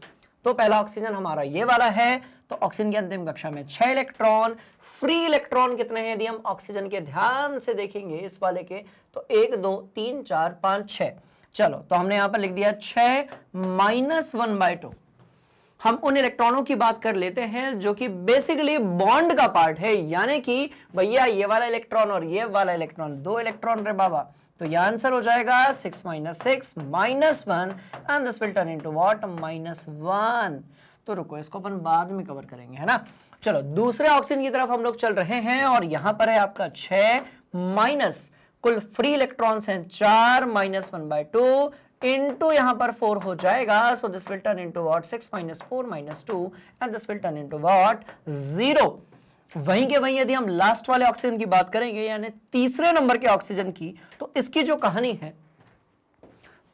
तो पहला ऑक्सीजन हमारा ये वाला है, तो ऑक्सीजन की अंतिम कक्षा में 6 इलेक्ट्रॉन, फ्री इलेक्ट्रॉन कितने हैं यदि हम ऑक्सीजन के ध्यान से देखेंगे इस वाले के, तो 1 2 3 4 5 6। चलो, तो हमने यहां पर लिख दिया 6 -1/2। हम उन इलेक्ट्रॉनों की बात कर लेते हैं जो कि बेसिकली बॉन्ड का पार्ट है, यानी कि भैया ये वाला इलेक्ट्रॉन और ये वाला इलेक्ट्रॉन, दो इलेक्ट्रॉन रे बाबा, तो ये आंसर हो जाएगा 6 - 6 -1 and this will turn into what -1। तो रुको, इसको अपन बाद में कवर करेंगे, है ना। चलो दूसरे ऑक्सीजन की तरफ हम लोग चल रहे हैं और यहां पर है आपका 6 माइनस, कुल फ्री इलेक्ट्रॉन्स हैं 4 -1/2 इनटू यहां पर 4 हो जाएगा, so this will turn into what 6 - 4 - 2 and this will turn into what 0। वहीं के वहीं यदि हम लास्ट वाले ऑक्सीजन की बात करेंगे, यानी तीसरे नंबर के ऑक्सीजन की, तो इसकी जो कहानी है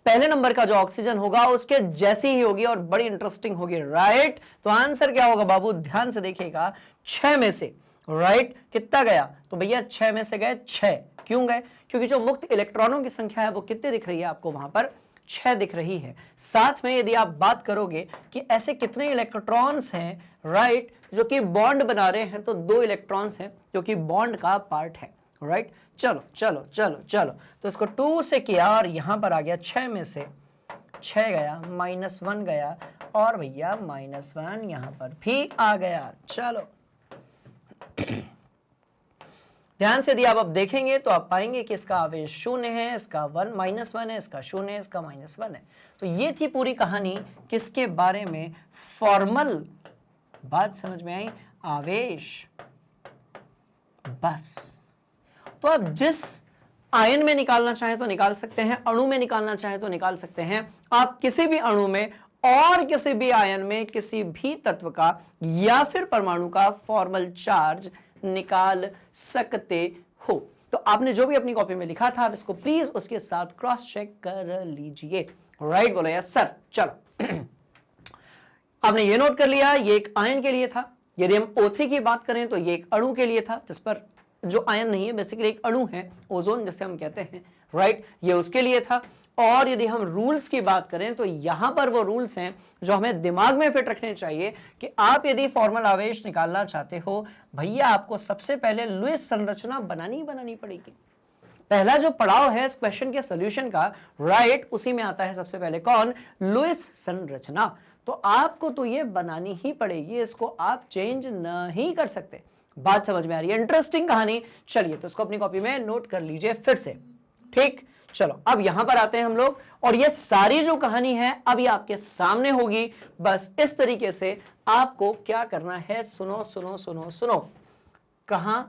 पहले नंबर का जो ऑक्सीजन होगा उसके जैसी ही होगी और बड़ी इंटरेस्टिंग होगी, राइट। तो आंसर क्या होगा बाबू, ध्यान से देखिएगा, 6 में से, राइट, कितना गया, तो भैया 6 में से गए 6। क्यों गए, क्योंकि जो मुक्त इलेक्ट्रॉनों की संख्या है वो कितनी दिख रही है आपको, वहां पर 6 दिख रही है। साथ में यदि आप बात करोगे कि ऐसे कितने इलेक्ट्रॉन्स हैं, राइट, जो कि बॉन्ड बना रहे हैं, तो 2 इलेक्ट्रॉन्स हैं जो कि बॉन्ड का पार्ट है, राइट। चलो चलो चलो चलो, तो इसको 2 से किया और यहां पर आ गया 6 में से 6 गया, -1 गया और भैया -1 यहां पर भी आ गया। चलो ध्यान से यदि आप अब देखेंगे तो आप पाएंगे कि इसका आवेश 0 है, इसका -1 है, इसका 0 है, इसका -1 है। तो ये थी पूरी कहानी किसके बारे में, फॉर्मल। बात समझ में आई, आवेश, बस। तो आप जिस आयन में निकालना चाहें तो निकाल सकते हैं, अणु में निकालना चाहें तो निकाल सकते हैं। आप किसी भी अणु में और किसी भी आयन में किसी भी तत्व का या फिर परमाणु का फॉर्मल चार्ज निकाल सकते हो। तो आपने जो भी अपनी कॉपी में लिखा था, आप इसको प्लीज उसके साथ क्रॉस चेक कर लीजिए, राइट। बोलो यस सर। चलो आपने ये नोट कर लिया, ये एक आयन के लिए था। यदि हम O3 की बात करें तो ये एक अणु के लिए था, जिस पर जो आयन नहीं है, बेसिकली एक अणु है, ओजोन जिसे हम कहते हैं, राइट, ये उसके लिए था। और यदि हम रूल्स की बात करें तो यहां पर वो रूल्स हैं जो हमें दिमाग में फिट रखने चाहिए कि आप यदि फॉर्मल आवेश निकालना चाहते हो, भैया आपको सबसे पहले लुईस संरचना बनानी पड़ेगी। पहला जो पड़ाव है इस क्वेश्चन के सॉल्यूशन का, राइट, उसी में आता है सबसे पहले कौन, लुईस संरचना। तो आपको तो ये बनानी ही पड़ेगी, इसको आप चेंज नहीं कर सकते। बात समझ में आ रही है, इंटरेस्टिंग कहानी। चलिए तो इसको अपनी कॉपी में नोट कर लीजिए फिर से, ठीक। चलो अब यहां पर आते हैं हम लोग, और ये सारी जो कहानी है अब ये आपके सामने होगी। बस इस तरीके से आपको क्या करना है, सुनो सुनो सुनो सुनो, कहां,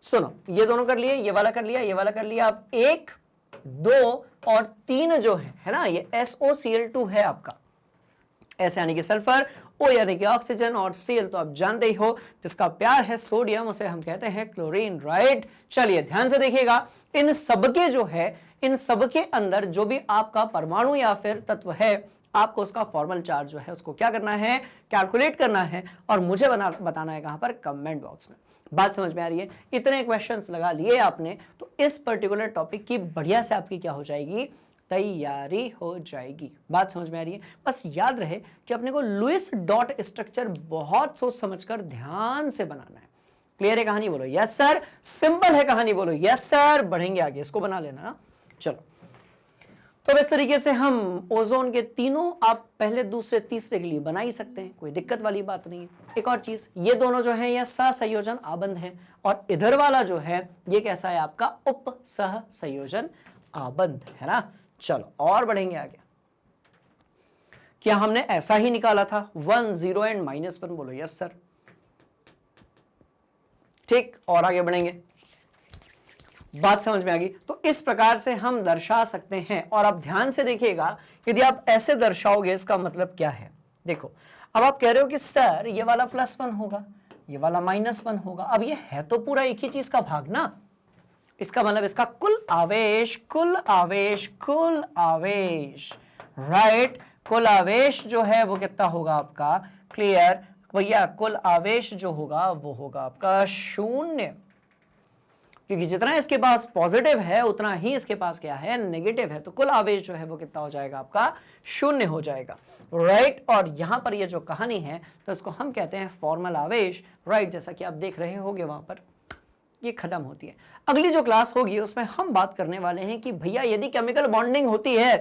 सुनो, ये दोनों कर लिए, ये वाला कर लिया, ये वाला कर लिया। अब 1, 2 और 3 जो है ना, ये SOCl2 है आपका। S यानी कि सल्फर, O यानी कि ऑक्सीजन और Cl तो आप जानते ही हो, जिसका प्यार है सोडियम, उसे हम कहते हैं क्लोरीन, राइट। चलिए ध्यान से देखिएगा, इन सबके जो है, इन सबके अंदर जो भी आपका परमाणु या फिर तत्व है, आपको उसका फॉर्मल चार्ज जो है उसको क्या करना है, कैलकुलेट करना है और मुझे बताना है कहां पर, कमेंट बॉक्स में। बात समझ में आ रही है, इतने क्वेश्चंस लगा लिए आपने तो इस पर्टिकुलर टॉपिक की बढ़िया से आपकी क्या हो जाएगी, तैयारी हो जाएगी। बात समझ में आ रही है। बस याद रहे कि अपने को लुईस डॉट स्ट्रक्चर बहुत सोच समझकर ध्यान से बनाना है। क्लियर है कहानी, बोलो यस सर। सिंपल है कहानी, बोलो यस सर। बढ़ेंगे आगे, इसको बना लेना। चलो तो इस तरीके से हम ओजोन के तीनों आप पहले दूसरे तीसरे के लिए बना ही सकते हैं, कोई दिक्कत वाली बात नहीं है। एक और चीज, ये दोनों जो है ये सहसंयोजन आबंध है, और इधर वाला जो है ये कैसा है आपका, उप सह संयोजन आबंध, है ना। चलो और बढ़ेंगे आगे। क्या हमने ऐसा ही निकाला था 1, 0 एंड -1, बोलो यस सर। ठीक, और आगे बढ़ेंगे, बात समझ में आ गई। तो इस प्रकार से हम दर्शा सकते हैं। और आप ध्यान से देखिएगा, यदि आप ऐसे दर्शाओगे इसका मतलब क्या है। देखो अब आप कह रहे हो कि सर ये वाला +1 होगा, ये वाला -1 होगा। अब ये है तो पूरा एक ही चीज का भाग ना, इसका मतलब इसका कुल आवेश, कुल आवेश, कुल आवेश, राइट, कुल आवेश जो है वो कितना होगा आपका, क्लियर भैया, कुल आवेश जो होगा वो होगा आपका 0, क्योंकि जितना इसके पास पॉजिटिव है उतना ही इसके पास क्या है, नेगेटिव है। तो कुल आवेश जो है वो कितना हो जाएगा आपका, 0 हो जाएगा, राइट। और यहां पर ये जो कहानी है तो इसको हम कहते हैं फॉर्मल आवेश, राइट। जैसा कि आप देख रहे होंगे वहां पर ये खत्म होती है। अगली जो क्लास होगी उसमें हम बात करने वाले हैं कि भैया यदि केमिकल बॉन्डिंग होती है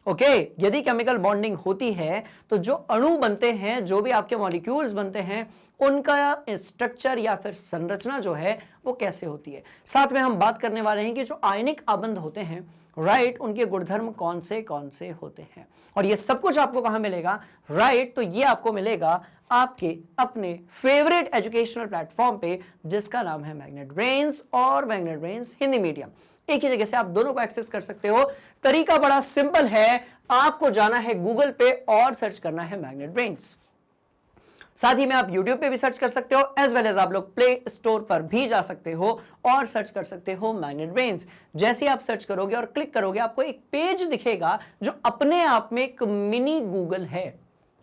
ओके यदि केमिकल बॉन्डिंग होती है तो जो अणु बनते हैं, जो भी आपके मॉलिक्यूल्स बनते हैं, उनका स्ट्रक्चर या फिर संरचना जो है वो कैसे होती है। साथ में हम बात करने वाले हैं कि जो आयनिक आबंध होते हैं, राइट, उनके गुणधर्म कौन से होते हैं। और ये सब कुछ आपको कहां मिलेगा, राइट, तो ये आपको मिलेगा आपके अपने फेवरेट एजुकेशनल प्लेटफॉर्म पे, जिसका नाम है मैग्नेट ब्रेन्स और मैग्नेट ब्रेन्स हिंदी मीडियम। एक ही जगह से आप दोनों को एक्सेस कर सकते हो। तरीका बड़ा सिंपल है, आपको जाना है गूगल पे और सर्च करना है मैग्नेट ब्रेन्स। साथ ही में आप YouTube पे भी सर्च कर सकते हो, एज वेल एज आप लोग प्ले स्टोर पर भी जा सकते हो और सर्च कर सकते हो मैग्नेट ब्रेन्स। जैसे ही आप सर्च करोगे और क्लिक करोगे, आपको एक पेज दिखेगा जो अपने आप में एक मिनी गूगल है।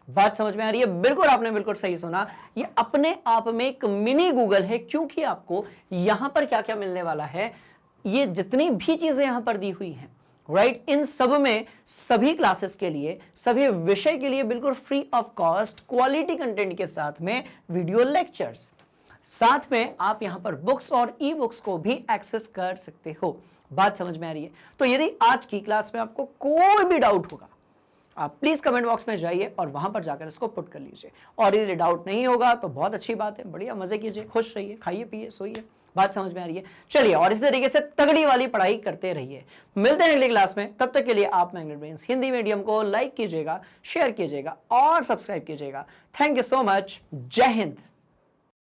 बात समझ में आ रही है? बिल्कुल, आपने बिल्कुल सही सुना, ये अपने आप में एक मिनी गूगल है, क्योंकि आपको यहां पर क्या क्या मिलने वाला है, ये जितनी भी चीजें यहां पर दी हुई हैं, राइट, इन सब में सभी क्लासेस के लिए, सभी विषय के लिए बिल्कुल free of cost quality content के साथ में वीडियो लेक्चर्स, साथ में आप यहां पर बुक्स और ई बुक्स को भी एक्सेस कर सकते हो। बात समझ में आ रही है? तो यदि आज की क्लास में आपको कोई भी डाउट होगा, आप प्लीज कमेंट बॉक्स में जाइए और वहां पर जाकर इसको पुट कर लीजिए। और यदि डाउट नहीं होगा तो बहुत अच्छी बात है, बढ़िया मजे कीजिए, खुश रहिए, खाइए पिए सोइए। बात समझ में आ रही है? चलिए, और इस तरीके से तगड़ी वाली पढ़ाई करते रहिए। मिलते हैं अगली क्लास में, तब तक के लिए आप मैग्नेट ब्रेन्स हिंदी मीडियम को लाइक कीजिएगा, शेयर कीजिएगा और सब्सक्राइब कीजिएगा। Thank you so much. जय हिंद।